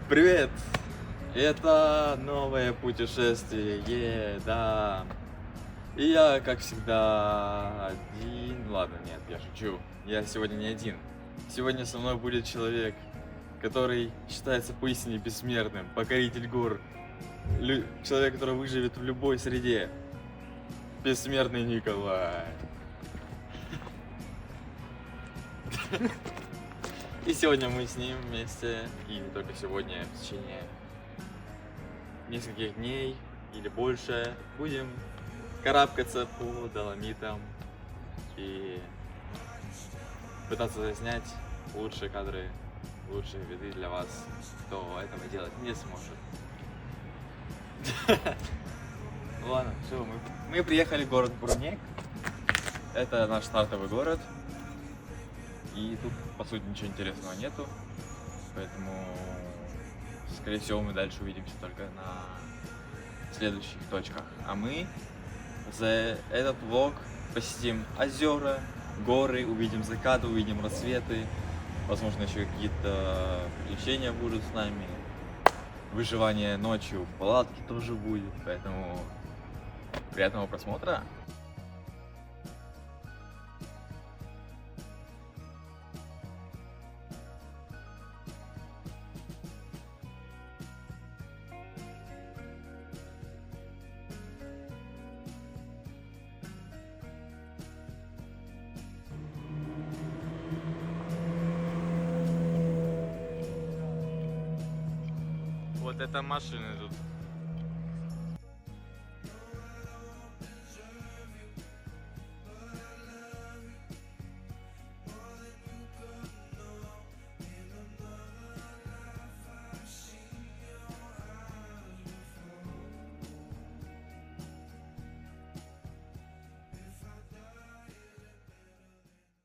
Привет! Это новое путешествие, да. И я, как всегда, один. Ладно, нет, я шучу. Я сегодня не один. Сегодня со мной будет человек, который считается поистине бессмертным, покоритель гор. Человек, который выживет в любой среде. Бессмертный Николай. И сегодня мы с ним вместе, и не только сегодня, в течение нескольких дней или больше, будем карабкаться по Доломитам и пытаться заснять лучшие кадры, лучшие виды для вас, кто этого делать не сможет. Ну ладно, все, мы приехали в город Бурнек. Это наш стартовый город. И тут, по сути, ничего интересного нету. Поэтому, скорее всего, мы дальше увидимся только на следующих точках. А мы за этот влог посетим озера, горы, увидим закаты, увидим рассветы. Возможно, еще какие-то приключения будут с нами. Выживание ночью в палатке тоже будет. Поэтому приятного просмотра. Вот это машины тут.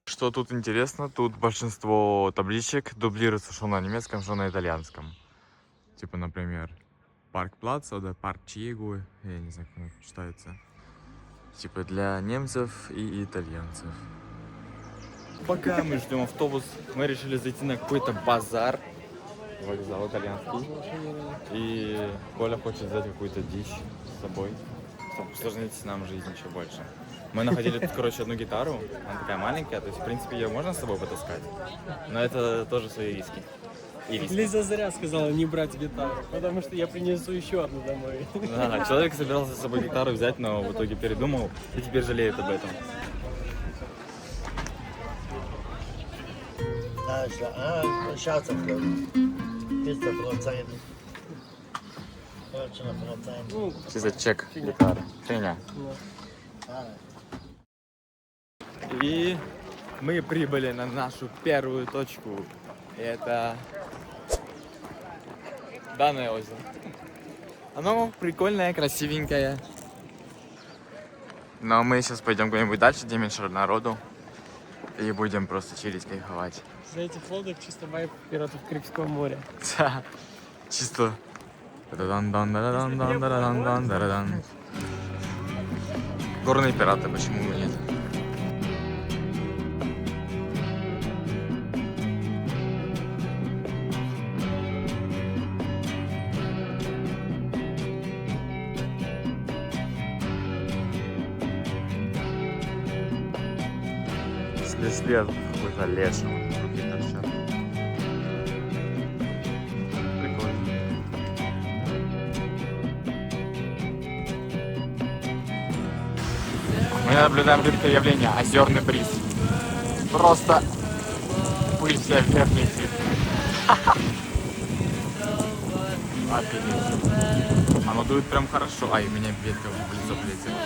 Что тут интересно, тут большинство табличек дублируется что на немецком, что на итальянском. Типа, например, Парк Плац, да, Парк Чиегу, я не знаю, как это читается. Типа для немцев и итальянцев. Пока мы ждем автобус, мы решили зайти на какой-то базар. Вокзал итальянский. И Коля хочет взять какую-то дичь с собой, чтобы усложнить нам жизнь еще больше. Мы находили тут, короче, одну гитару. Она такая маленькая, то есть, в принципе, ее можно с собой потаскать. Но это тоже свои риски. Лиза зря сказала не брать гитару, потому что я принесу еще одну домой. Да, человек собирался с собой гитару взять, но в итоге передумал и теперь жалеет об этом. Schaut auf ist der Prozent. Ну, Чисто чек гитары. Фигня. И мы прибыли на нашу первую точку. И это данное озеро. Оно прикольное, красивенькое. Но мы сейчас пойдем куда-нибудь дальше, где меньше народу. И будем просто чилить, кайфовать. за этих лодок чисто вайп пиратов Карибского моря. Да, чисто. Горные пираты, почему бы нет? След какой-то леший, руки торчат. Прикольно. Мы наблюдаем редкое явление — озерный бриз. Просто пыль вся вверх летит. Офигеть. Оно дует прям хорошо. Ай, у меня ветка в лицо влетела.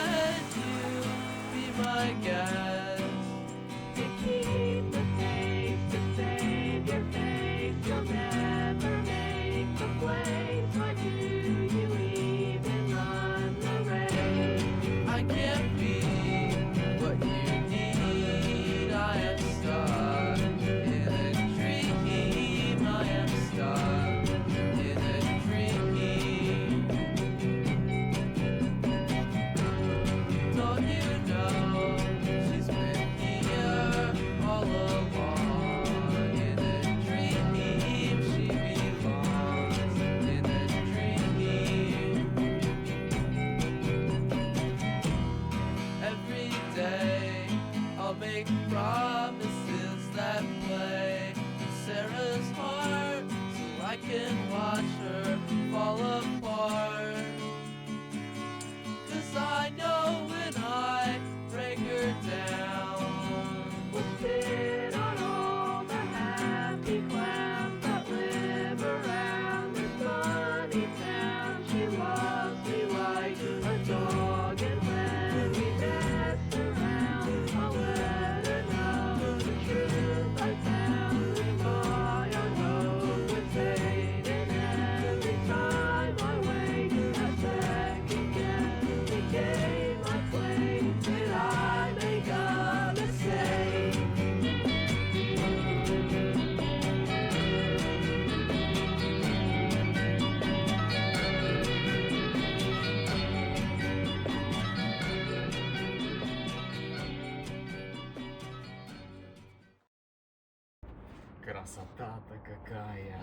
Красота-то какая.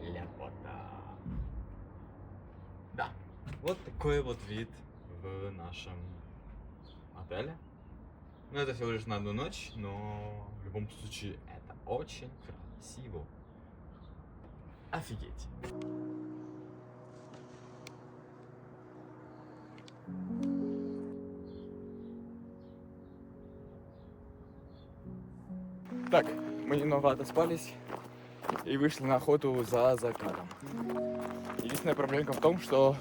Ляпота. Да, вот такой вот вид в нашем отеле. Ну, это всего лишь на одну ночь, но в любом случае это очень красиво. Офигеть. Так, мы немного отоспались и вышли на охоту за закатом. Единственная проблемка в том, что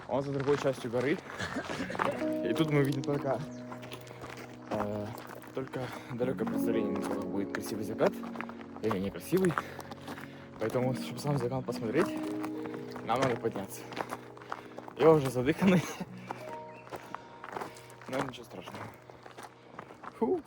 он за другой частью горы. И тут мы видим только далекое представление, насколько будет красивый закат или некрасивый. Поэтому, чтобы сам закат посмотреть, нам надо подняться. Я уже задыханный, но ничего страшного. Фу.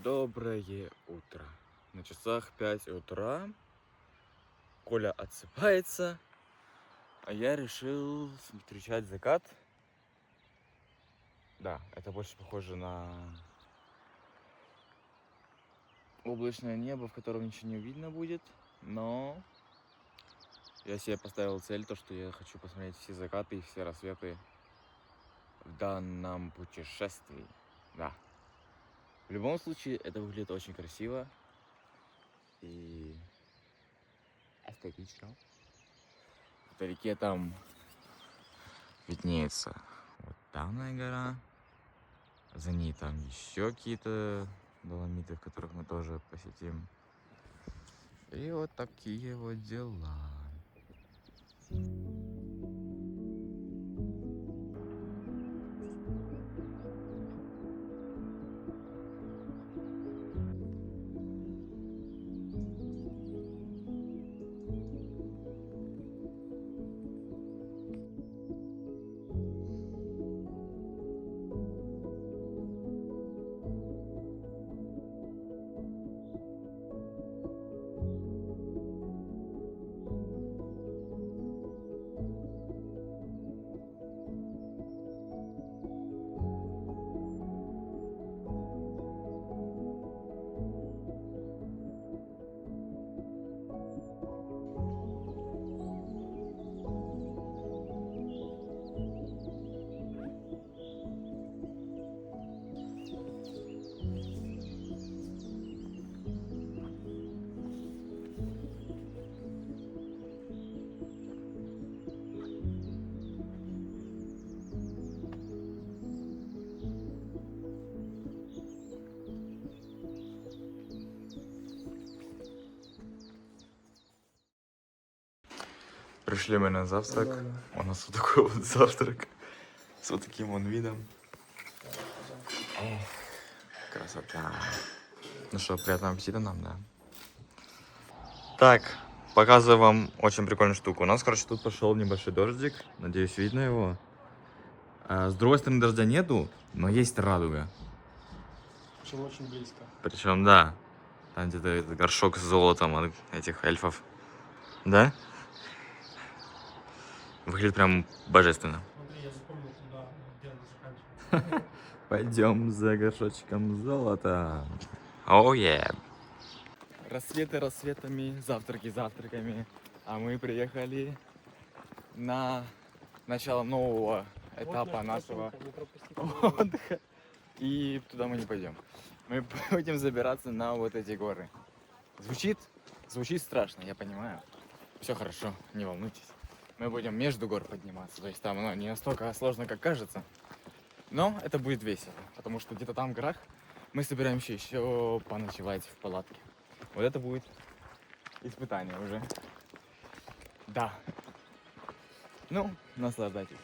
Доброе утро. На часах 5 утра. Коля отсыпается, а я решил встречать закат. Да, это больше похоже на облачное небо, в котором ничего не видно будет, но я себе поставил цель, то что я хочу посмотреть все закаты и все рассветы в данном путешествии. Да. В любом случае, это выглядит очень красиво и эстетично. Вдалеке там виднеется вот данная гора. За ней там еще какие-то доломиты, в которых мы тоже посетим. И вот такие вот дела. Пришли мы на завтрак. У нас вот такой вот завтрак. С вот таким вон видом. Эх, красота. Ну что, приятного аппетита нам, да? Так, показываю вам очень прикольную штуку. У нас, короче, тут пошел небольшой дождик. Надеюсь, видно его. С другой стороны дождя нету, но есть радуга. Причем очень близко. Причем, да, там где-то этот горшок с золотом от этих эльфов. Да? Выглядит прям божественно. Смотри, я запомнил туда, где она заканчивается. Пойдем за горшочком золота. Оу, Рассветы рассветами, завтраки завтраками. А мы приехали на начало нового этапа нашего отдыха. И туда мы не пойдем. Мы будем забираться на вот эти горы. Звучит страшно, я понимаю. Все хорошо, не волнуйтесь. Мы будем между гор подниматься. То есть там оно не настолько сложно, как кажется. Но это будет весело, потому что где-то там в горах мы собираемся еще поночевать в палатке. Вот это будет испытание уже. Да. Ну, наслаждайтесь.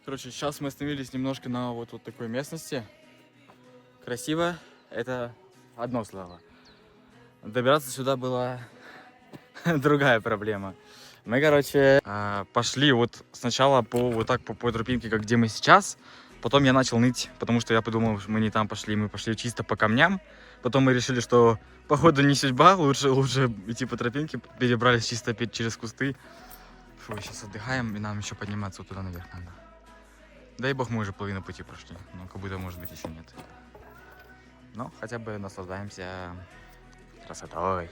Короче, сейчас мы остановились немножко на вот такой местности. Красиво, это одно слово. Добираться сюда была другая проблема. Мы, короче, пошли вот сначала по тропинке, как где мы сейчас. Потом я начал ныть, потому что я подумал, что мы не там пошли, мы пошли чисто по камням. Потом мы решили, что походу не судьба, лучше идти по тропинке. Перебрались чисто через кусты. Фу, сейчас отдыхаем, и нам еще подниматься вот туда наверх надо. Дай бог, мы уже половину пути прошли, но как будто, может быть, еще нет. Но хотя бы наслаждаемся красотой.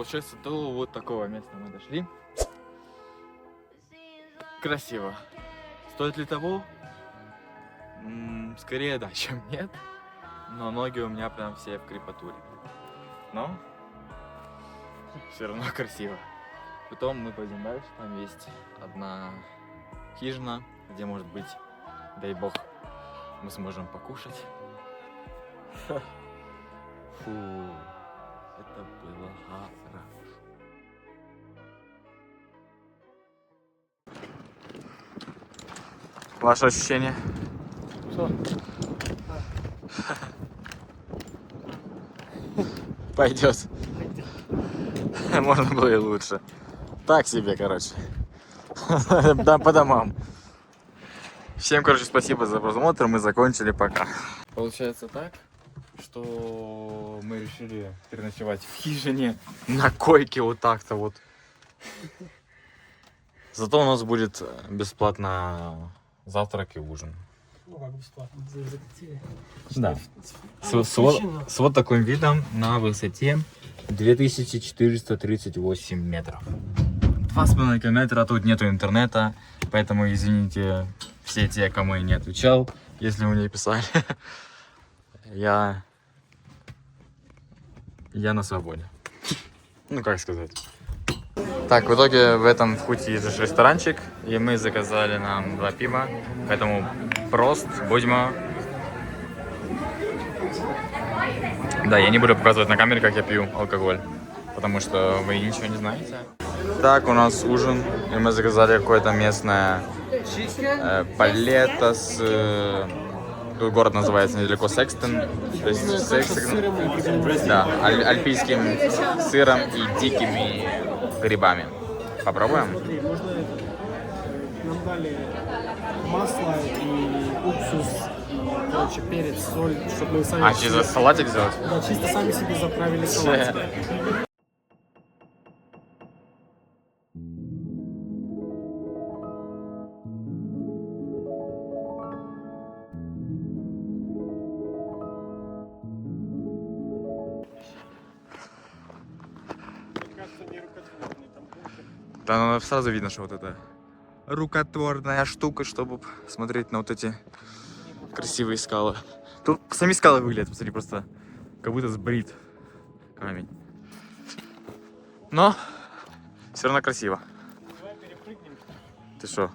получается, до вот такого места мы дошли. Красиво. Стоит ли того? Скорее да, чем нет. Но ноги у меня прям все в крепатуре. Но все равно красиво. Потом мы пойдем дальше. Там есть одна хижина, где, может быть, дай бог, мы сможем покушать. Фу, это было хорошо. Ваше ощущение? Что? Пойдет. Можно было и лучше. Так себе, короче. Да, по домам. Всем, короче, спасибо за просмотр. Мы закончили, пока. Получается так, что мы решили переночевать в хижине на койке вот так-то вот. Зато у нас будет бесплатно завтрак и ужин. Ну как бесплатно, закатили. Да. Оно С включено. вот таким видом на высоте 2438 метров. 2,5 километра, тут нету интернета, поэтому извините все те, кому я не отвечал, если вы мне писали. Я на свободе. Ну как сказать. Так, в итоге в этом вкуте есть ресторанчик, и мы заказали нам 2 пива, поэтому прост, будьмо. Да, я не буду показывать на камере, как я пью алкоголь, потому что вы ничего не знаете. Так, у нас ужин, и мы заказали какое-то местное палетто с... Тут город называется недалеко Секстон. То есть Секстон, да, альпийским сыром и дикими грибами. Попробуем? Смотри, можно это. Нам дали масло и уксус, и, короче, перец, соль, чтобы мы сами... А через салатик сделать? Да, чисто сами себе заправили салат. Кажется, не рукотворный там бункер. Да, ну сразу видно, что вот это рукотворная штука, чтобы смотреть на вот эти красивые скалы. Тут сами скалы выглядят, посмотри, просто как будто сбрит камень. Но все равно красиво. Давай перепрыгнем. Ты что?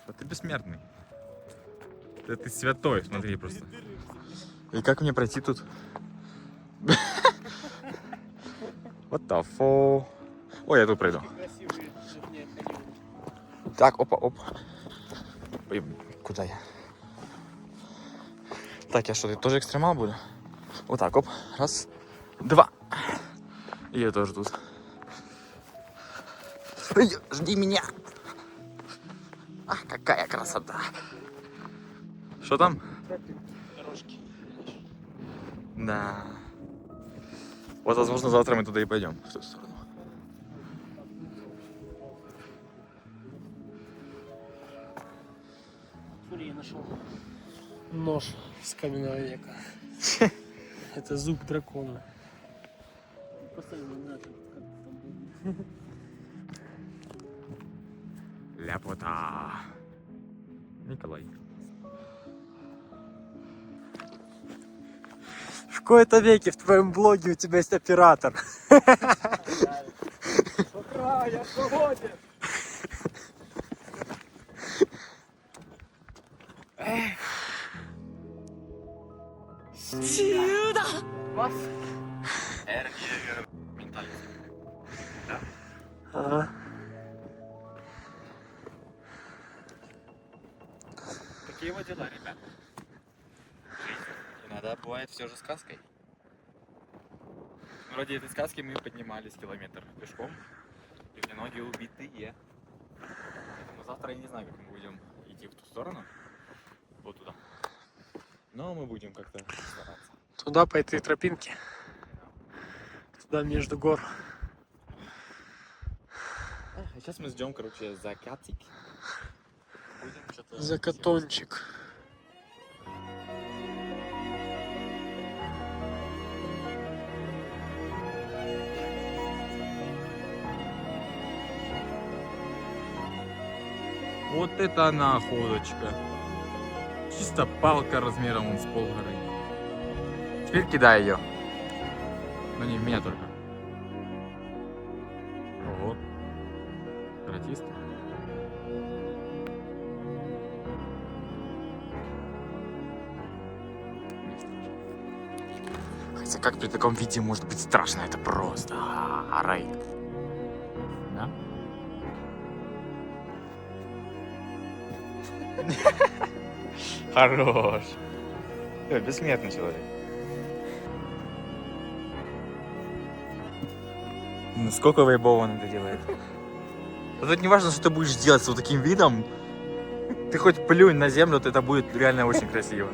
Да ты бессмертный. Да ты святой, смотри просто. И как мне пройти тут? What the fuck? Ой, я тут пройду. Красивые, чтоб не отходил. Так, опа, опа. Ой, куда я? Так, я что, ты тоже экстремал буду? Вот так, оп. Раз, два. И я тоже тут. Ой, жди меня. Ах, какая красота. Что там? Дорожки. Да. Вот, возможно, завтра мы туда и пойдем, в ту сторону. Смотри, я нашел нож с каменного века. Это зуб дракона. Поставим на это, как там будет. Ляпота. Николай. В кои-то веке в твоем блоге у тебя есть оператор. С утра я свободен. Ага. Такие вот дела, ребят. Иногда бывает все же сказкой. Вроде этой сказки мы поднимались километр пешком, и у меня ноги убитые. Но завтра я не знаю, как мы будем идти в ту сторону, вот туда. Но мы будем как-то стараться. Туда по этой тропинке. Туда между гор. А сейчас мы ждем, короче, закатик. Будем что-то Закатончик. Вот это находочка. Чисто палка размером вон с полгоры. Теперь кидай ее. Но не в меня только. Вот. Каратист. Хотя как при таком виде может быть страшно? Это просто рейд. Да? Хорош. Бессмертный человек. Ну, сколько вейбов он это делает? Тут не важно, что ты будешь делать с вот таким видом. Ты хоть плюнь на землю, то это будет реально очень красиво.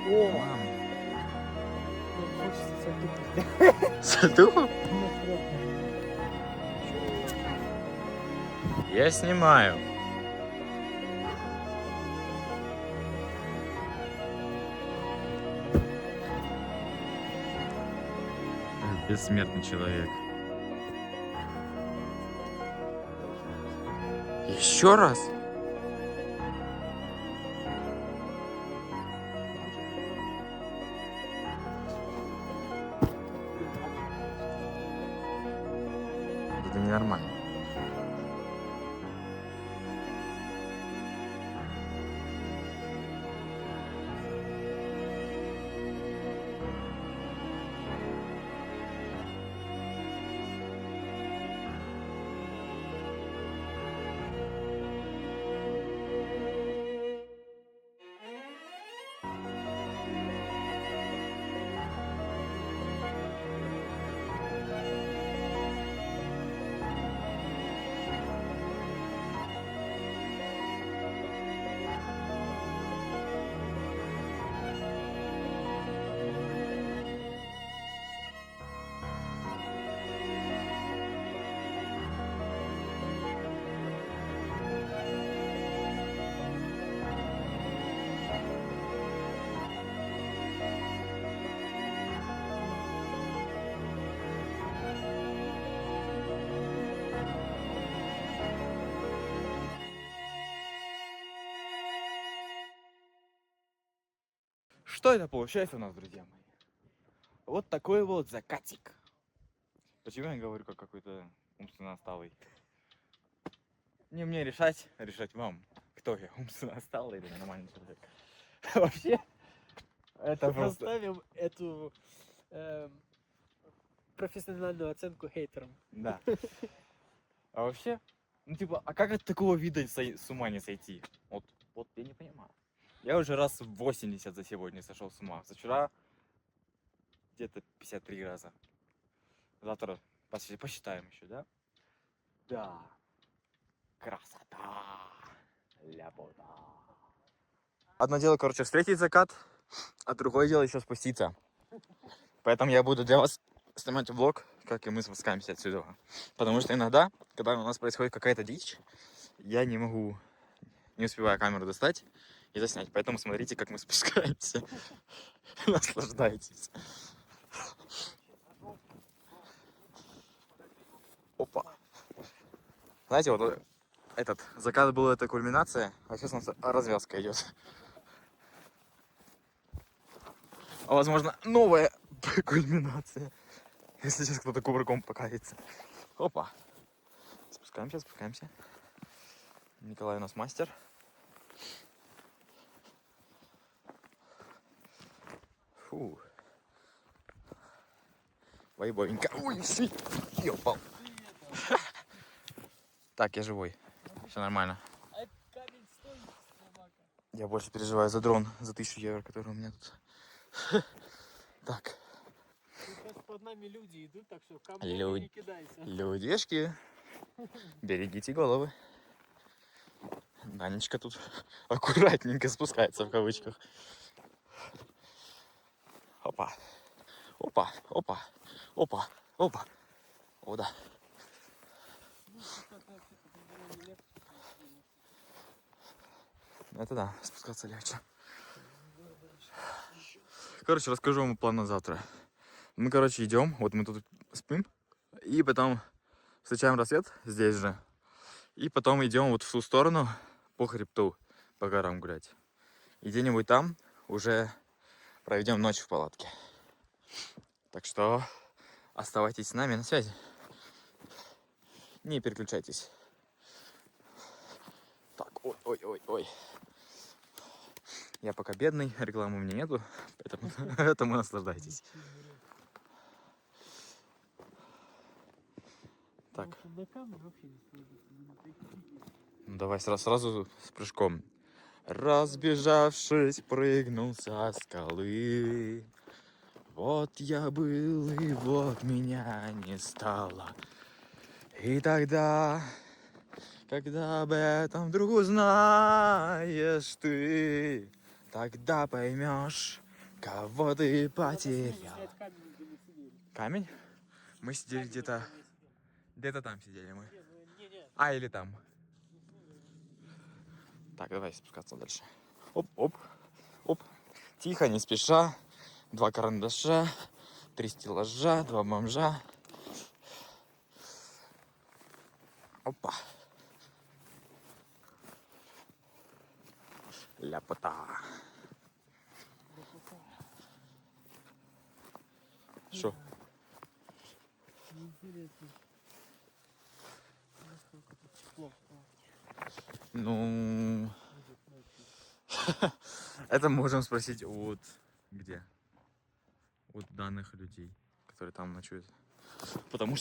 О, Мам. ну, хочется сальтуху. Сальтуху? Я снимаю. Бессмертный человек. Еще раз? Это ненормально. Что это получается у нас, друзья мои? Вот такой вот закатик. Почему я говорю, как какой-то умственно отсталый? Не мне решать вам, кто я, умственно отсталый или нормальный человек. Вообще, это просто... Поставим эту профессиональную оценку хейтерам. Да. А вообще, ну типа, а как от такого вида с ума не сойти? Вот я не понимаю. Я уже раз 80 за сегодня сошел с ума. За вчера где-то 53 раза. Завтра посчитаем еще, да? Да. Красота. Ляпота. Одно дело, короче, встретить закат, а другое дело еще спуститься. Поэтому я буду для вас снимать влог, как и мы спускаемся отсюда. Потому что иногда, когда у нас происходит какая-то дичь, я не успеваю камеру достать и заснять. Поэтому смотрите, как мы спускаемся. Наслаждайтесь. Опа. Знаете, вот этот закат был, это кульминация, а сейчас у нас развязка идет. А возможно, новая кульминация, если сейчас кто-то кувырком покатится. Опа. Спускаемся. Николай у нас мастер. Фу. Вайбовенько. Ой, свет. Ёпал. Так, я живой. Все нормально. А камень стоит, собака. Я больше переживаю за дрон, за 1000 евро, который у меня тут. Так. Сейчас под нами люди идут, так что камни Люд- не кидайся. Людишки, берегите головы. Данечка тут аккуратненько спускается в кавычках. Опа. Опа. О, да. Это да, спускаться легче. Короче, расскажу вам план на завтра. Мы, короче, идем, вот мы тут спим, и потом встречаем рассвет здесь же. И потом идем вот в ту сторону, по хребту, по горам гулять. И где-нибудь там уже проведем ночь в палатке. Так что оставайтесь с нами на связи. Не переключайтесь. Так, ой. Я пока бедный, рекламы у меня нету, поэтому наслаждайтесь. Так. Ну, давай сразу с прыжком. Разбежавшись, прыгнул со скалы. Вот я был, и вот меня не стало. И тогда, когда об этом вдруг узнаешь ты, тогда поймешь, кого ты потерял. Камень? Мы сидели где-то там сидели мы. А, или там. Так, давай спускаться дальше. Оп. Тихо, не спеша. 2 карандаша, 3 стеллажа, 2 бомжа. Опа. Ляпота. Что? Ну, это мы можем спросить от где? От данных людей, которые там ночуют. Потому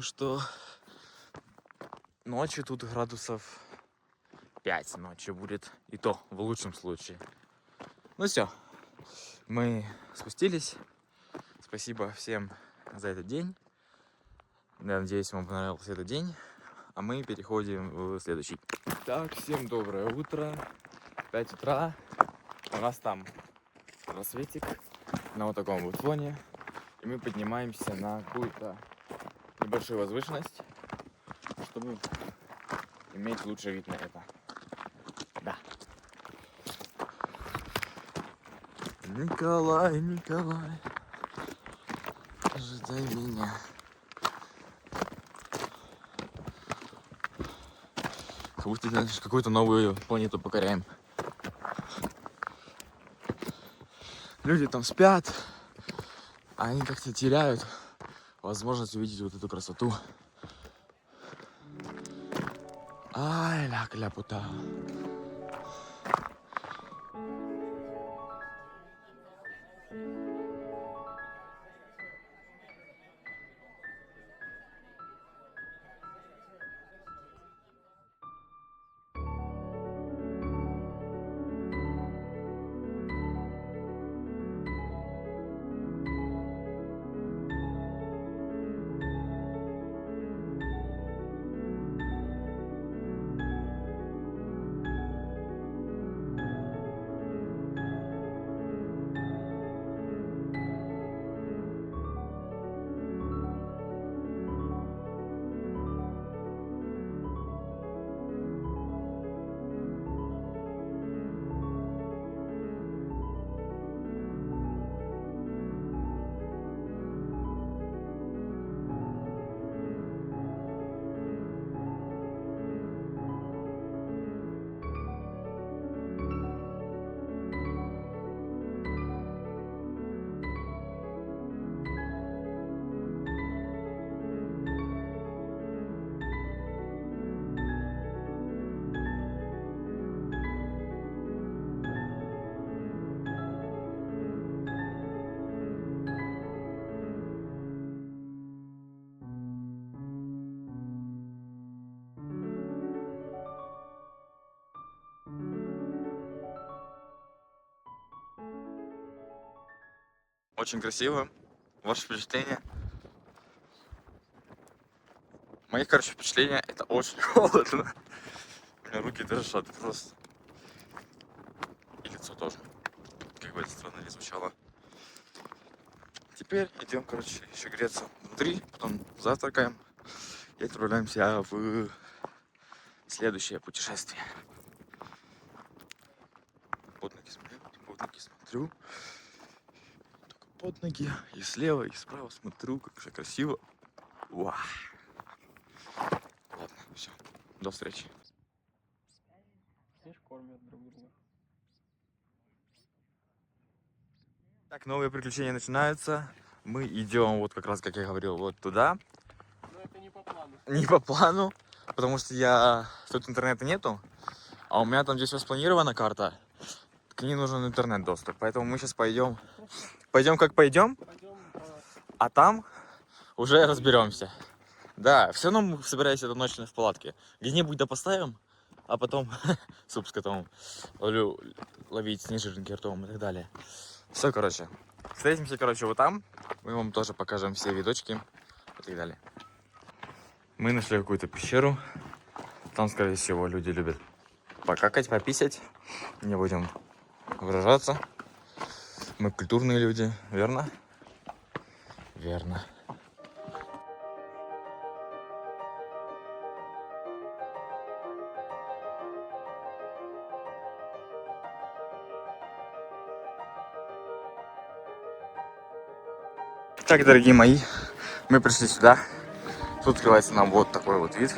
что ночью тут градусов 5 ночью будет, и то в лучшем случае. Ну все, мы спустились. Спасибо всем за этот день. Я надеюсь, вам понравился этот день. А мы переходим в следующий. Так, всем доброе утро. 5 утра. У нас там рассветик на вот таком вот фоне. И мы поднимаемся на какую-то небольшую возвышенность, чтобы иметь лучший вид на это. Да. Николай, ожидай меня. Как будто, знаешь, какую-то новую планету покоряем. Люди там спят, а они как-то теряют возможность увидеть вот эту красоту. Ай, ля кляпута. Очень красиво. Ваше впечатление? Мои, короче, впечатления, это очень холодно. У меня руки дрожат просто. И лицо тоже. Как бы это странно не звучало. Теперь идем, короче, еще греться внутри, потом завтракаем и отправляемся в следующее путешествие. Под ноги смотрю. Только под ноги. И слева, и справа смотрю, как же красиво. Вау. Ладно, Все, до встречи. Видишь, кормят друг друга. Так, новые приключения начинаются. Мы идем, вот как раз, как я говорил, вот туда. Но это не по плану. Не по плану, потому что тут интернета нету. А у меня там здесь распланирована карта. К ней нужен интернет-доступ. Поэтому мы сейчас пойдем. Пойдем как пойдем, Пойдем по... а там уже разберемся. Да, все равно мы собираемся эту ночь в палатке. Где-нибудь да поставим, а потом суп с котом ловить снежинки ртом и так далее. Все, короче. Встретимся, короче, вот там. Мы вам тоже покажем все видочки и так далее. Мы нашли какую-то пещеру. Там, скорее всего, люди любят покакать, пописать. Не будем выражаться. Мы культурные люди, верно? Верно. Так, дорогие мои, мы пришли сюда. Тут открывается нам вот такой вот вид.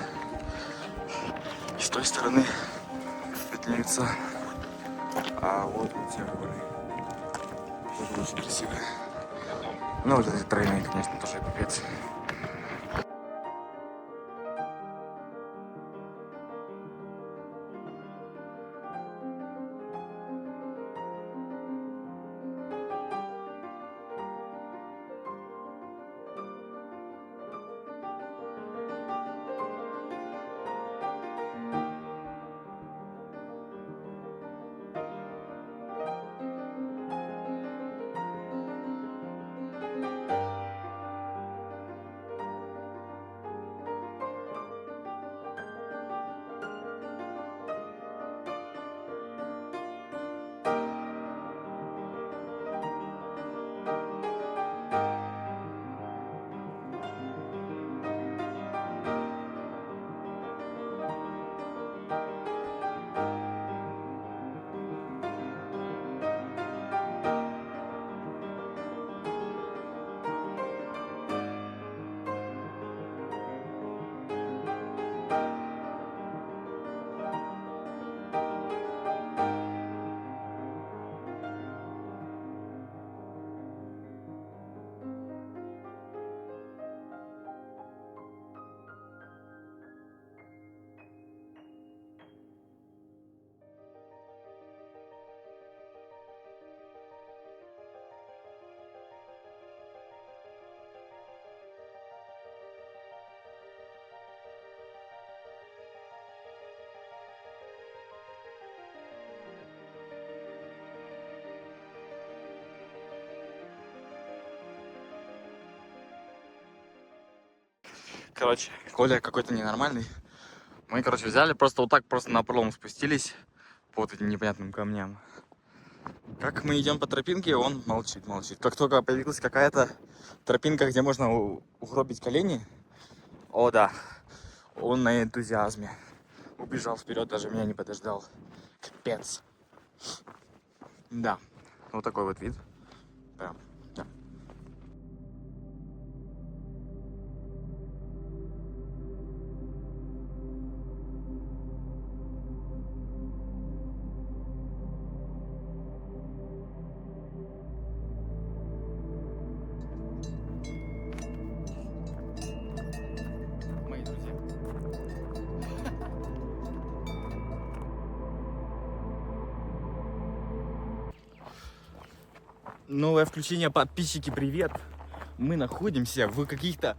И с той стороны виднеются, а вот все горы. Это очень красиво. Ну вот эти тройные, конечно, тоже капец. Короче, Коля какой-то ненормальный. Мы, короче, взяли, просто вот так, просто на пролом спустились по вот этим непонятным камням. Как мы идем по тропинке, он молчит, молчит. Как только появилась какая-то тропинка, где можно угробить колени, о да, он на энтузиазме убежал вперед, даже меня не подождал. Капец. Да, вот такой вот вид. Прям, да. Мои друзья. Новое включение, подписчики, привет! Мы находимся в каких-то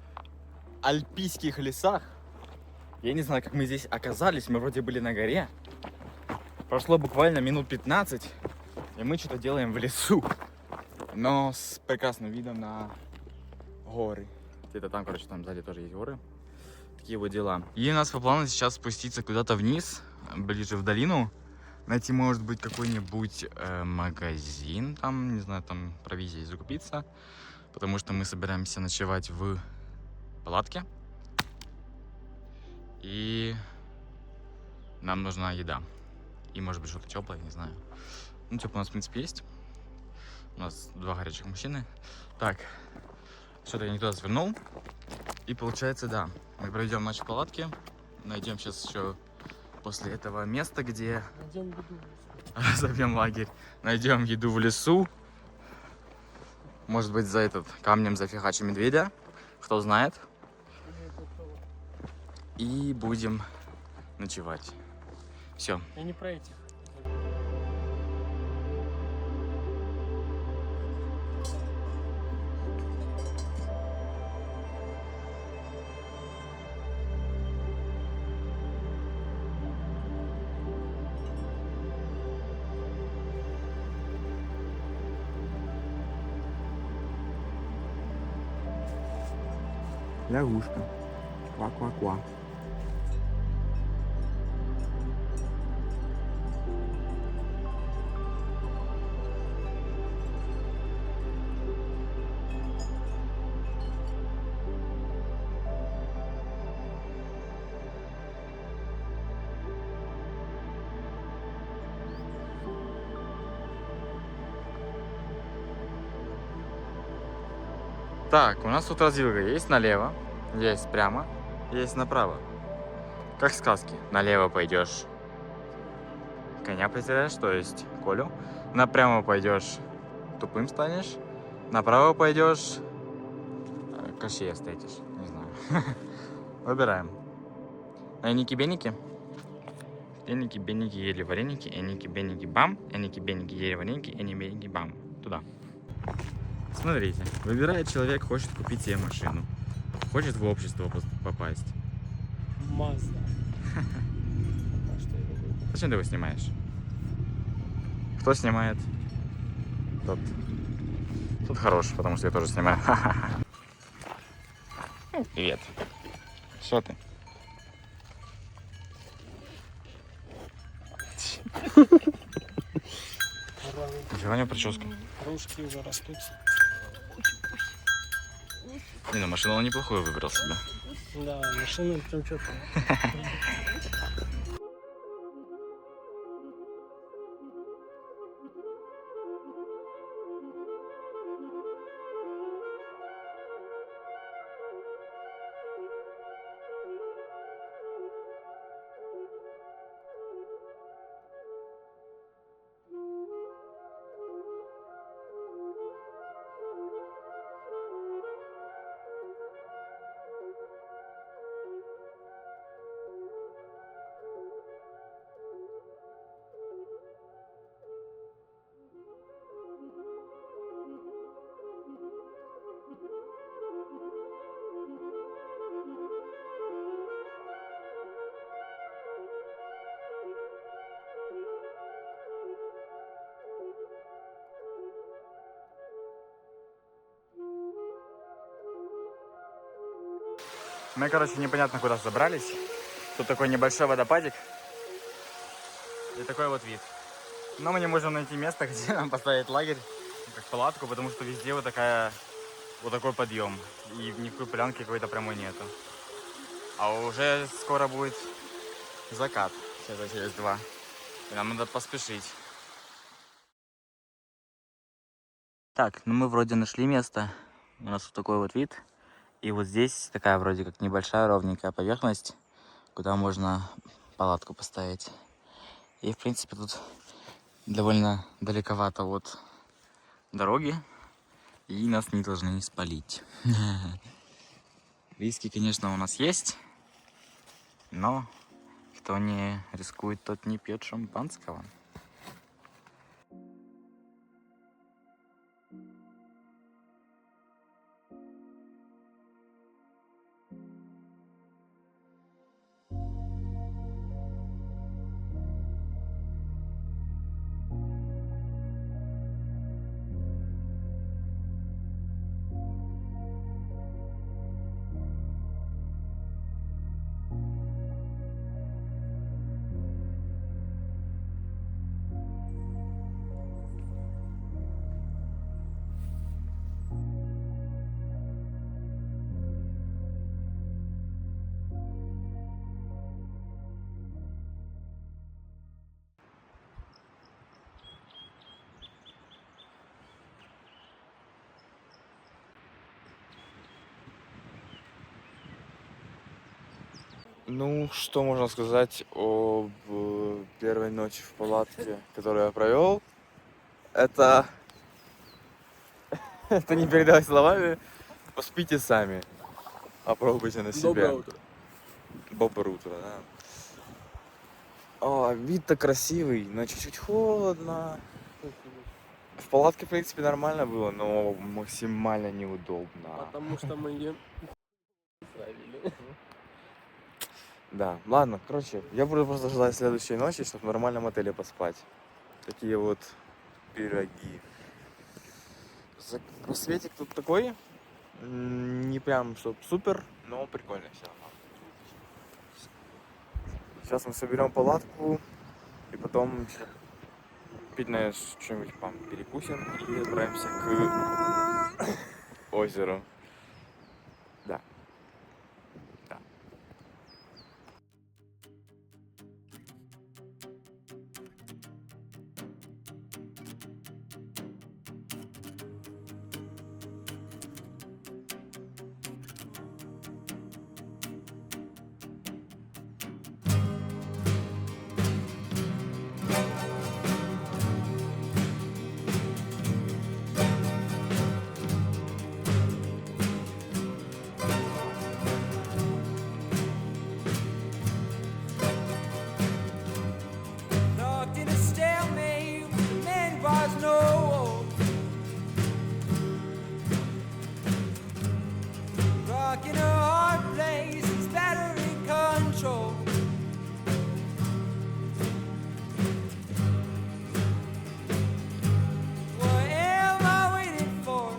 альпийских лесах. Я не знаю, как мы здесь оказались, мы вроде были на горе. Прошло буквально минут 15, и мы что-то делаем в лесу. Но с прекрасным видом на горы. Где-то там, короче, там сзади тоже есть горы. Такие вот дела. И у нас по плану сейчас спуститься куда-то вниз, ближе в долину. Найти, может быть, какой-нибудь магазин, там, не знаю, там провизией закупиться. Потому что мы собираемся ночевать в палатке. И нам нужна еда. И, может быть, что-то теплое, не знаю. Ну, теплое у нас, в принципе, есть. У нас 2 горячих мужчины. Так, что-то я не туда свернул. И получается, да, мы проведем ночь в палатке. Найдем сейчас еще после этого места, где Найдем еду. разобьем лагерь. Найдем еду в лесу. Может быть, за этот камнем зафигачим медведя. Кто знает. И будем ночевать. Все. Я не про этих. Лягушка. Ква-ква-ква. Так, у нас тут развилка. Есть налево, есть прямо, есть направо. Как в сказке. Налево пойдешь, коня потеряешь, то есть Колю. Напрямо пойдешь, тупым станешь. Направо пойдешь, Кощея встретишь. Не знаю. Выбираем. Эники-беники. Эники-беники ели вареники. Эники-беники бам. Эники-беники ели вареники. Эники-беники бам. Туда. Смотрите, выбирает человек, хочет купить себе машину. Хочет в общество попасть. Мазда. А что я люблю? Зачем ты его снимаешь? Кто снимает? Тот. Тот хорош, потому что я тоже снимаю. Привет. Что ты? Нифига у него прическа. Ружки уже растут. Не, ну машину он неплохую выбрал себе. Да, машина прям что-то. Мы, короче, непонятно куда забрались. Тут такой небольшой водопадик. И такой вот вид. Но мы не можем найти место, где нам поставить лагерь, как палатку, потому что везде вот такой подъем. И никакой полянки какой-то прямой нету. А уже скоро будет закат. Сейчас через 2. И нам надо поспешить. Так, ну мы вроде нашли место. У нас вот такой вот вид. И вот здесь такая вроде как небольшая ровненькая поверхность, куда можно палатку поставить. И в принципе тут довольно далековато от дороги. И нас не должны спалить. Риски, конечно, у нас есть. Но кто не рискует, тот не пьет шампанского. Ну, что можно сказать об первой ночи в палатке, которую я провел? Это... Это не передать словами. Поспите сами. Попробуйте на себе. Доброе утро. Доброе утро, да. О, вид-то красивый, но чуть-чуть холодно. В палатке, в принципе, нормально было, но максимально неудобно. Потому что мы ее ставили. Да, ладно, короче, я буду просто ждать следующей ночи, чтобы в нормальном отеле поспать. Такие вот пироги. Просветик тут такой, не прям чтоб супер, но прикольно все равно. Сейчас мы соберем палатку и потом пить, наверное, что-нибудь там перекусим и отправимся к озеру. Да. Да. Locked in a stalemate with many bars, no walls. Rocking a hard place, it's battery control. What am I waiting for?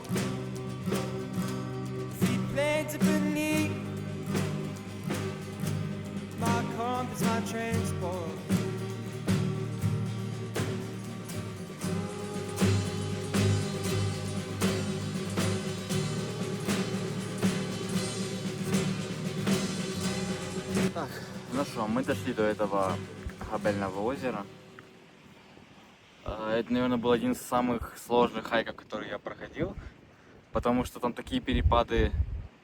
Seaplanes are beneath. My compass, my transport. Так, ну что, мы дошли до этого Габельного озера. Это, наверное, был один из самых сложных хайков, которые я проходил, потому что там такие перепады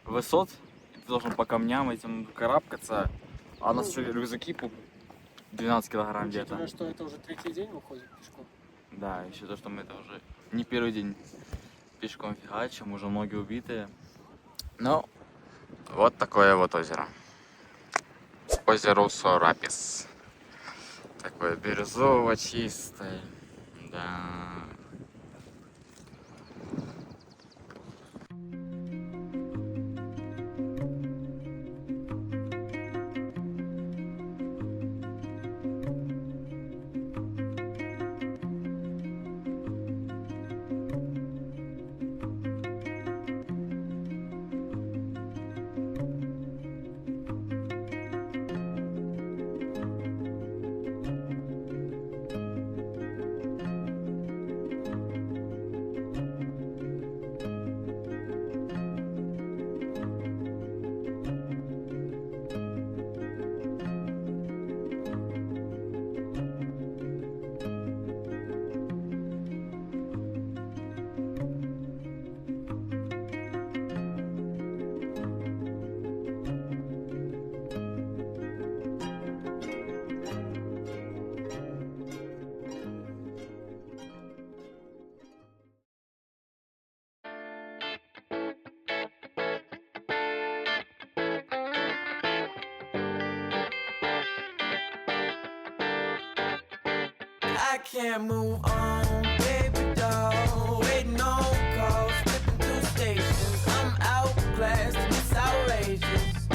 высот, и ты должен по камням этим карабкаться, а у нас еще рюкзаки по 12 килограмм где-то. Учитывая, что это уже третий день выходит пешком. Да, еще то, что мы это уже не первый день пешком фигачим, уже ноги убитые. Ну, вот такое вот озеро. Озеро Сорапис. Такое бирюзово-чистое. Да. I can't move on, baby doll. Waiting on calls, flipping through stations. I'm outclassed and it's outrageous.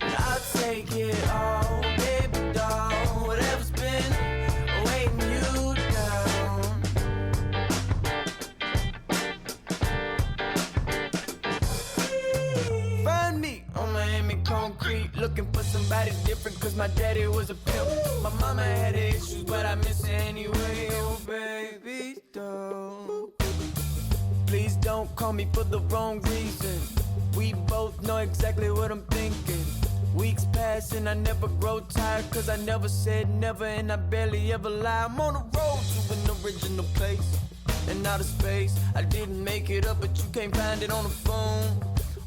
And I'll take it all, baby doll. Whatever's been weighing you down. Find me on Miami concrete, looking for somebody different, cause my daddy was a pimp. My mama had issues, but I miss her anyway. Oh, baby, don't. Please don't call me for the wrong reason. We both know exactly what I'm thinking. Weeks pass and I never grow tired, cause I never said never and I barely ever lie. I'm on the road to an original place in outer space. I didn't make it up, but you can't find it on the phone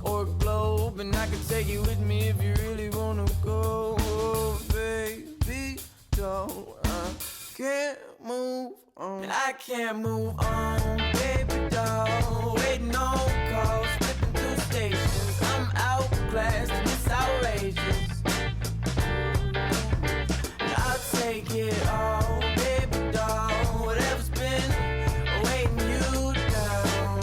or a globe, and I can take you with me if you really wanna go. Oh, baby, don't I can't move on. I can't move on, baby doll. Waiting on calls, flipping through stations. I'm outclassed and it's outrageous. I'll take it all, baby doll. Whatever's been weighing you down.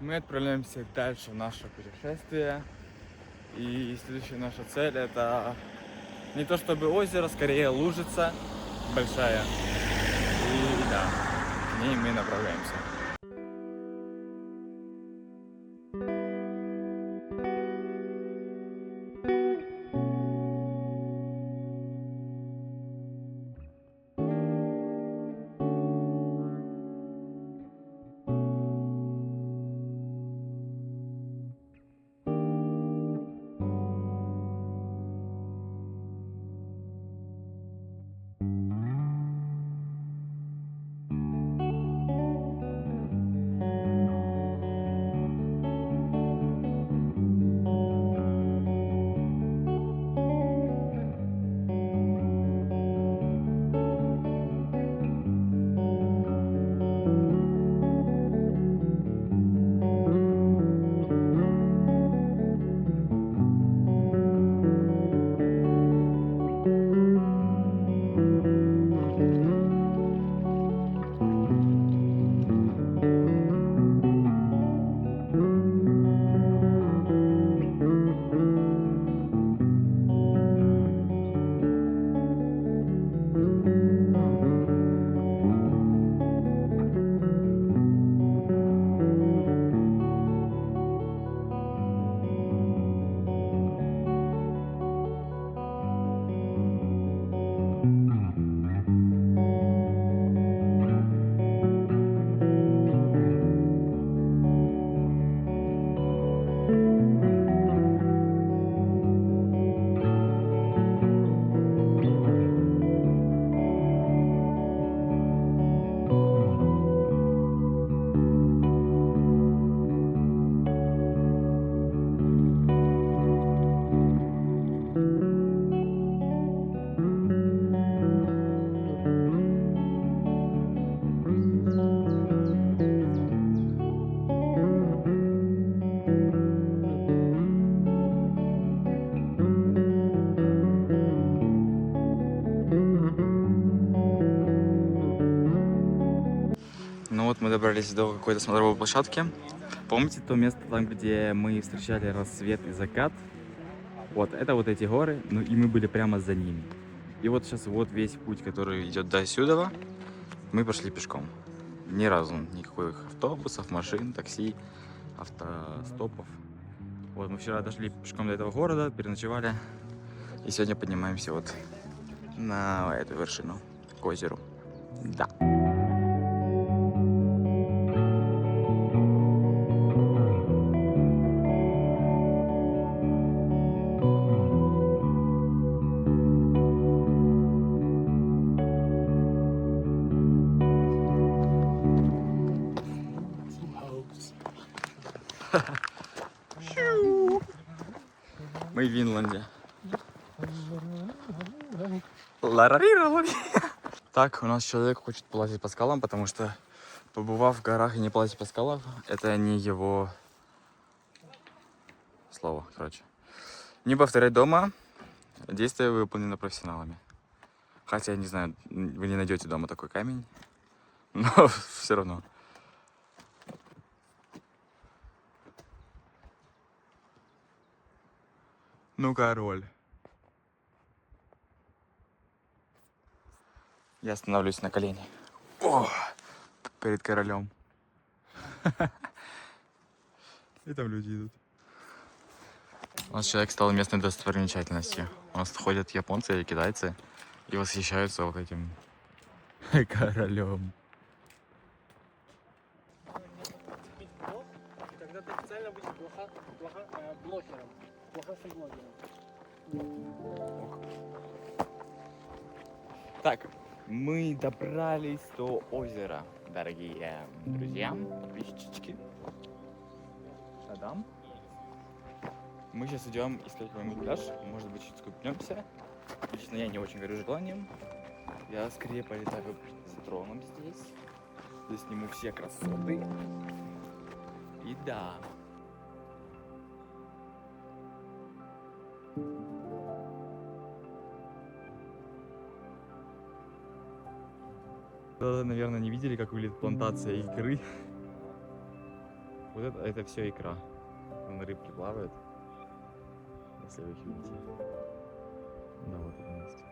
Мы отправляемся дальше в наше путешествие. И следующая наша цель это не то чтобы озеро, скорее лужица большая. И да, к ней мы направляемся. Ну вот мы добрались до какой-то смотровой площадки. Помните то место там, где мы встречали рассвет и закат? Вот, это вот эти горы, ну и мы были прямо за ними. И вот сейчас вот весь путь, который идет до сюда, мы пошли пешком. Ни разу никаких автобусов, машин, такси, автостопов. Вот мы вчера дошли пешком до этого города, переночевали. И сегодня поднимаемся вот на эту вершину, к озеру. Да. Мы в Винланде. Так, у нас человек хочет полазить по скалам, потому что, побывав в горах и не полазить по скалам, это не его слово, короче. Не повторять дома, действия выполнены профессионалами. Хотя, я не знаю, вы не найдете дома такой камень, но все равно. Ну, король. Я остановлюсь на колени. О, перед королем. И там люди идут. У нас человек стал местной достопримечательностью. У нас ходят японцы и китайцы и восхищаются вот этим королем. Тогда ты официально будешь блогером. Блогером. Так, Мы добрались до озера, дорогие друзья, подписчики. Адам. Мы сейчас идем искать какой-нибудь пляж, может быть, чуть скупнемся. Лично я не очень горю желанием. Я скорее полетаю с дроном здесь. Засниму все красоты. И да. Вы, наверное, не видели, как выглядит плантация икры. Вот это все икра. Вон рыбки плавают. Если вы их видите. Да, вот это место.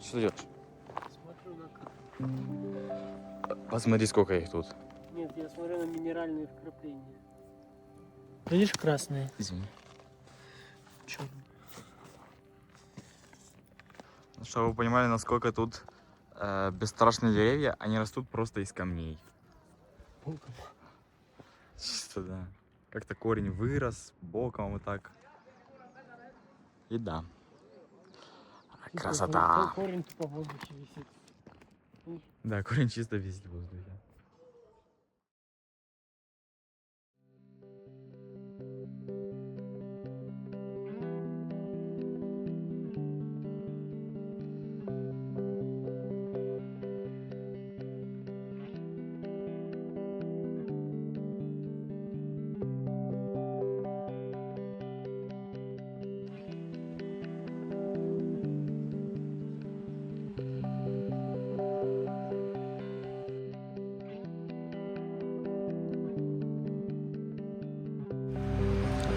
Что делаешь? Смотрю на карту. Посмотри, сколько их тут. Нет, я смотрю на минеральные вкрапления. Видишь красные? Извини. Черные. Чтобы вы понимали, насколько тут бесстрашные деревья, они растут просто из камней. Боком. Чисто, да. Как-то корень вырос боком вот так. И да. Красота! Корень тупо в воздухе висит. Да, корень чисто висит в воздухе.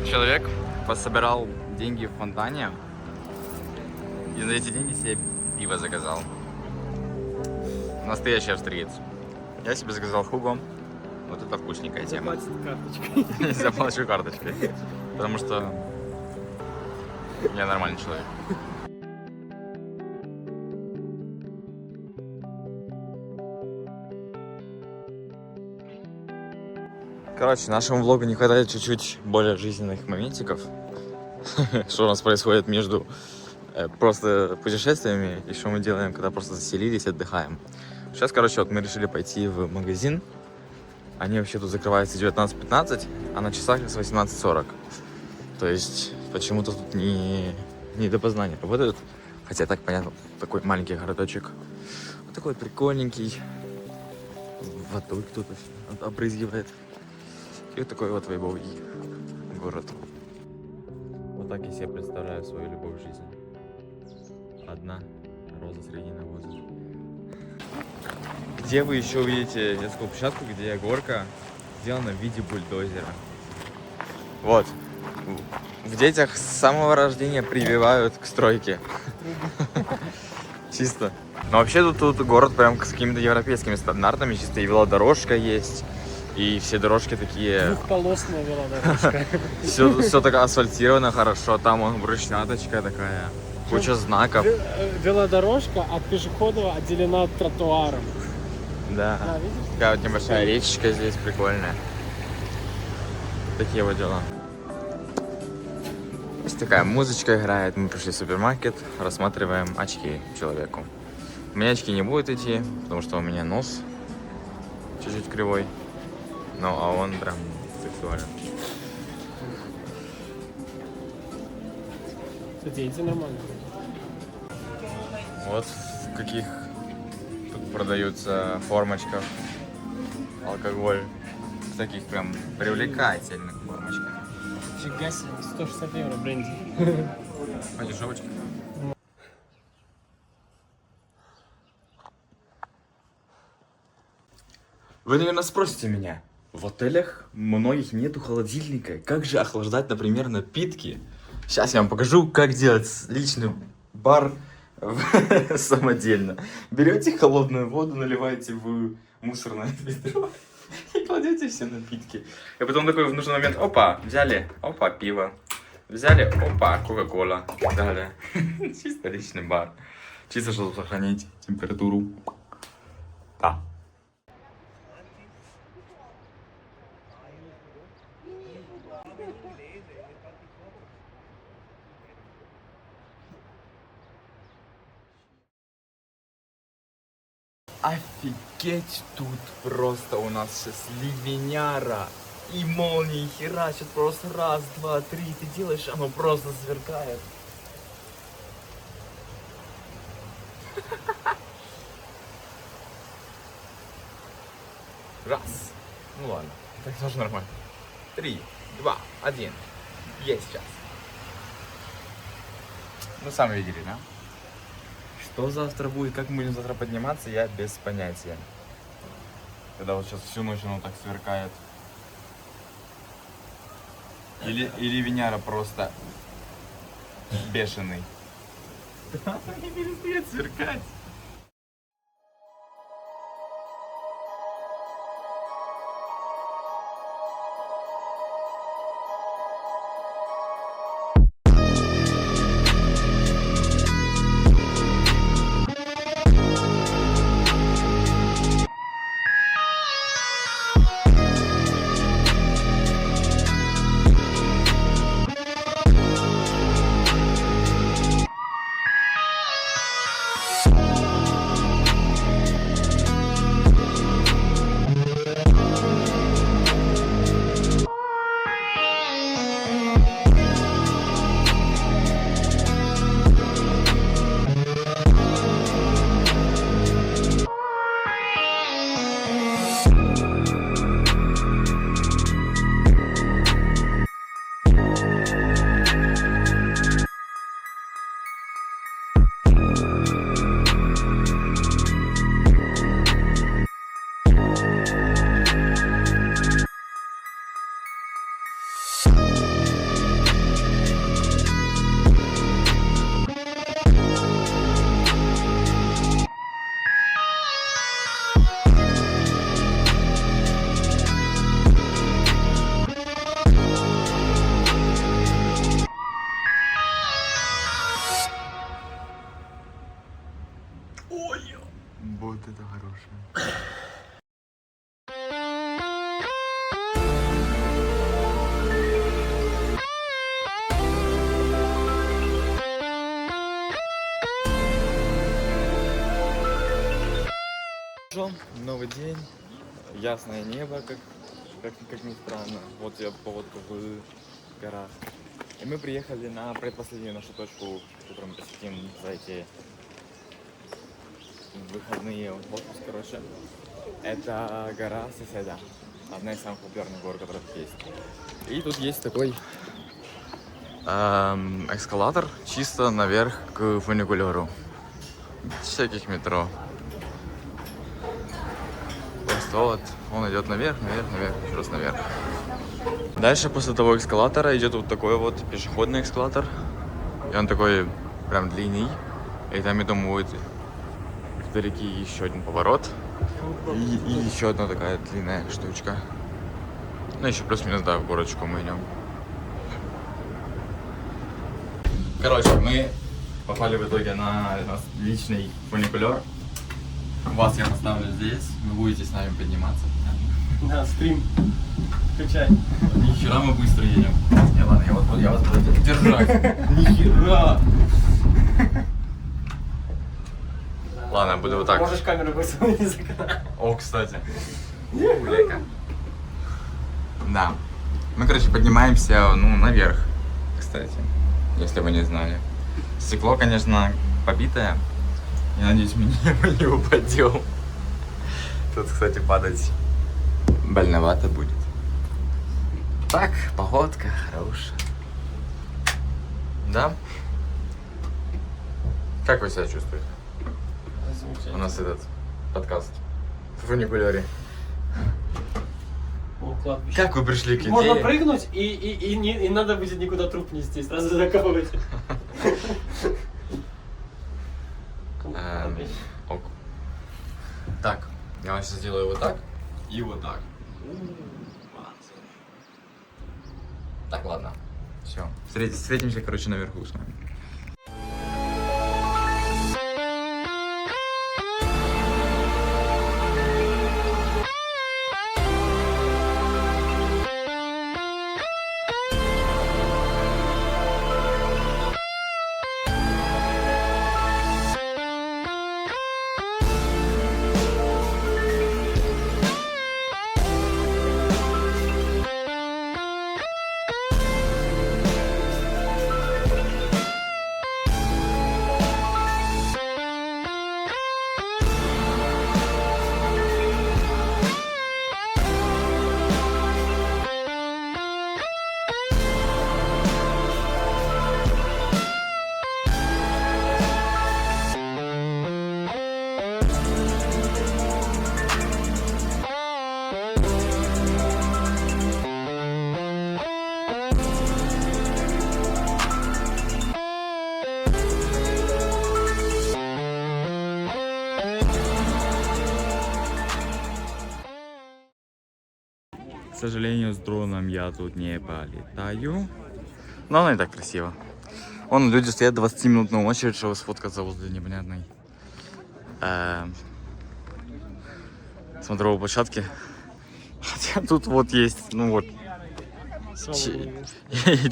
Человек пособирал деньги в фонтане и за эти деньги себе пиво заказал. Настоящий австриец. Я себе заказал Хуго. Вот это вкусненькая тема. Заплатит карточкой. Не заплачу карточкой. Потому что я нормальный человек. Короче, нашему влогу не хватает чуть-чуть более жизненных моментиков. Что у нас происходит между просто путешествиями и что мы делаем, когда просто заселились, отдыхаем. Сейчас, короче, вот мы решили пойти в магазин. Они вообще тут закрываются 19:15, а на часах с 18:40. То есть почему-то тут не допоздна не работают. Хотя так понятно, такой маленький городочек. Вот такой прикольненький. Водой кто-то обрызгивает. И вот такой вот вейбовый город. Вот так я себе представляю свою любовь в жизни. Одна роза среди навоза. Где вы еще увидите детскую площадку, где горка сделана в виде бульдозера? Вот. В детях с самого рождения прививают к стройке. Чисто. Но вообще тут город прям с какими-то европейскими стандартами. Чисто и велодорожка есть. И все дорожки такие... Двухполосная велодорожка. Все так асфальтировано хорошо. Там он брусчаточка такая. Куча знаков. Велодорожка от пешеходов отделена тротуаром. Да. Да, видишь? Такая вот небольшая речечка здесь прикольная. Такие вот дела. Здесь такая музычка играет. Мы пришли в супермаркет, рассматриваем очки человеку. У меня очки не будут идти, потому что у меня нос чуть-чуть кривой. Ну, а он прям сексуален. Кстати, эти нормально. Вот в каких тут продаются формочках алкоголь. В таких прям привлекательных формочках. Фига себе, 160 евро бренди. А дешевочка. Вы, наверное, спросите меня, в отелях многих нету холодильника. Как же охлаждать, например, напитки? Сейчас я вам покажу, как делать личный бар самодельно. Берете холодную воду, наливаете в мусорное ведро и кладете все напитки. И потом такой в нужный момент, опа, взяли, опа, пиво. Взяли, опа, кока-кола. Далее. Чисто личный бар. Чисто, чтобы сохранить температуру. Да. Офигеть, тут просто у нас сейчас ливеняра. И молнии херачат просто раз, два, три. Ты делаешь, оно просто сверкает. Раз. Ну ладно, так тоже нормально. 3, 2, 1. Есть сейчас. Ну, сами видели, да? Что завтра будет, как мы будем завтра подниматься, я без понятия. Когда вот сейчас всю ночь оно так сверкает. Или Веняра просто бешеный. Не перестает сверкать. Вот это хорошее. Новый день, ясное небо, как ни странно. Вот я повод в горах. И мы приехали на предпоследнюю нашу точку, которую мы посетим за эти выходные отпуск, короче. Это гора Соседа. Одна из самых популярных гор, которые тут есть. И тут есть такой эскалатор чисто наверх к фуникулеру. Всяких метро. Просто вот он идет наверх, наверх, наверх, еще раз наверх. Дальше после того эскалатора идет вот такой вот пешеходный эскалатор. И он такой прям длинный. И там, я думаю, будет вдалеке еще один поворот. И еще одна такая длинная штучка. Ну, еще плюс-минус, да, в горочку мы идем. Короче, мы попали в итоге на личный фуникулер. Вас я поставлю здесь, вы будете с нами подниматься. Да, стрим. Включай. Нихера мы быстро едем. Не, ладно, я вас буду держать. Нихера! Ладно, буду вот так. Можешь камеру высунуть из окна. О, кстати. Гуляка. Да. Мы, короче, поднимаемся, ну, наверх, кстати, если вы не знали. Стекло, конечно, побитое. Я надеюсь, мы не упадем. Тут, кстати, падать больновато будет. Так, погодка хорошая. Да? Как вы себя чувствуете? У нас этот подкаст в фуникулере. О, кладбище. Как вы пришли к идее? Можно прыгнуть и не надо будет никуда труп нести, сразу закапывать. Ок. Так, я сейчас сделаю вот так и вот так. Так, ладно. Все. Встретимся, короче, наверху с вами. К сожалению, с дроном я тут не полетаю. Но оно и так красиво. Вон люди стоят 20-минутную очередь, чтобы сфоткаться возле непонятной смотровой площадки. Хотя тут вот есть, ну вот,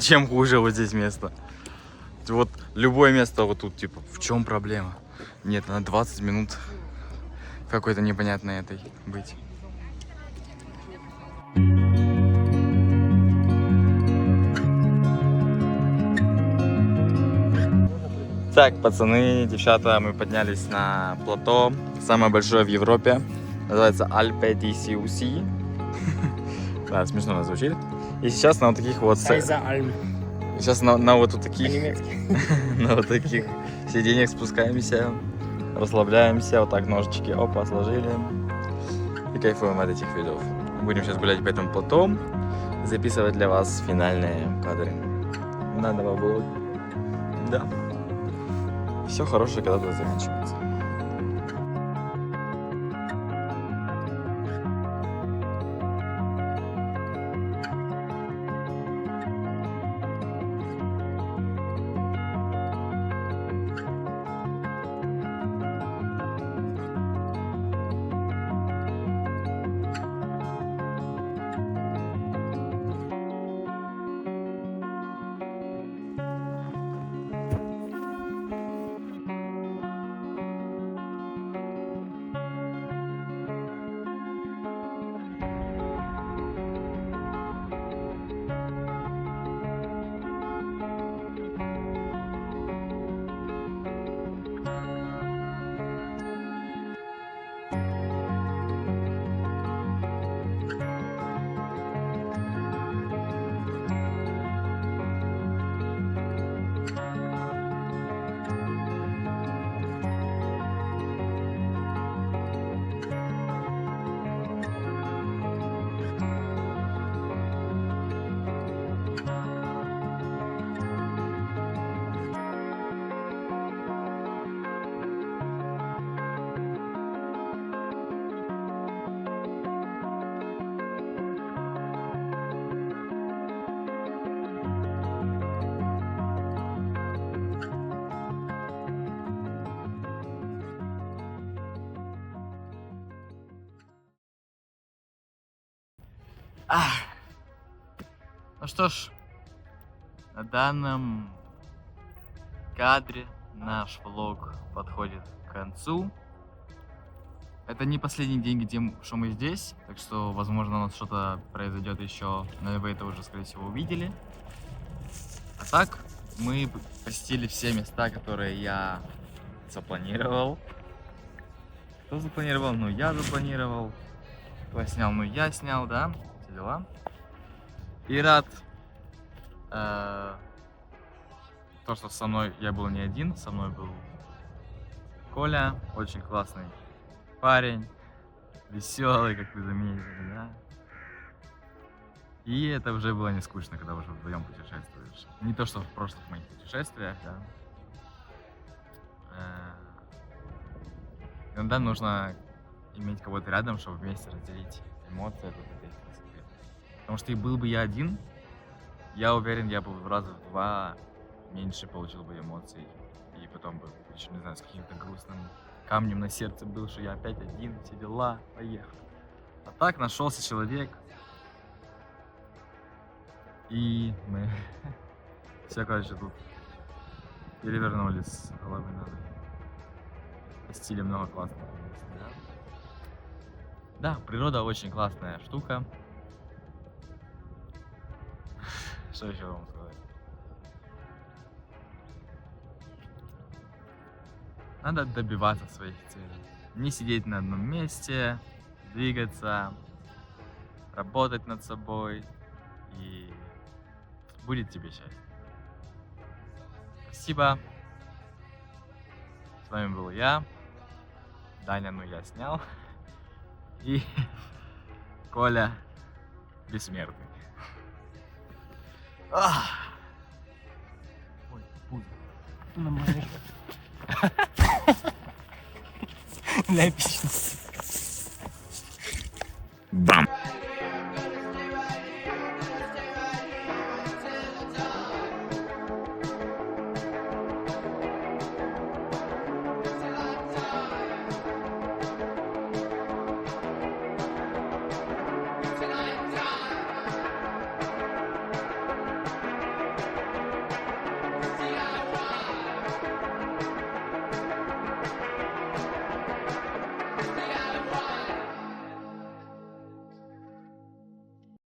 чем хуже вот здесь место. Вот любое место вот тут, типа, в чем проблема? Нет, на 20 минут какой-то непонятной этой быть. Так, пацаны, девчата, мы поднялись на плато, самое большое в Европе, называется Alpe di Siusi. Да, смешно звучит. И сейчас на вот таких вот... Сейчас на вот таких... на вот таких сиденьях спускаемся, расслабляемся, вот так ножички, опа, сложили. И кайфуем от этих видов. Будем сейчас гулять по этому плато, записывать для вас финальные кадры на новоблог. Да. Все хорошее когда-то заканчивается. Ну что ж, на данном кадре наш влог подходит к концу. Это не последние деньги тем, что мы здесь, так что, возможно, у нас что-то произойдет еще, но вы это уже, скорее всего, увидели. А так, мы посетили все места, которые я запланировал. Кто запланировал? Ну, я запланировал. Кто снял? Ну, я снял, да? Все дела. И рад, то, что со мной я был не один, со мной был Коля, очень классный парень, веселый, как вы заметили, да? И это уже было не скучно, когда уже вдвоем путешествуешь. Не то, что в прошлых моих путешествиях, да. Иногда нужно иметь кого-то рядом, чтобы вместе разделить эмоции от этой красоты. Потому что и был бы я один, я уверен, я бы в раза в 2 меньше получил бы эмоций. И потом бы еще, не знаю, с каким-то грустным камнем на сердце был, что я опять один, все дела, поехал. А так нашелся человек. И мы все, короче, тут перевернулись с головы на ноги. Посетили много классных мест, да? Да, природа очень классная штука. Что еще вам сказать? Надо добиваться своих целей. Не сидеть на одном месте, двигаться, работать над собой, и будет тебе счастье. Спасибо. С вами был я, Даня, ну я снял, и Коля бессмертный. Ой, пузо. Нормально. Ляпично.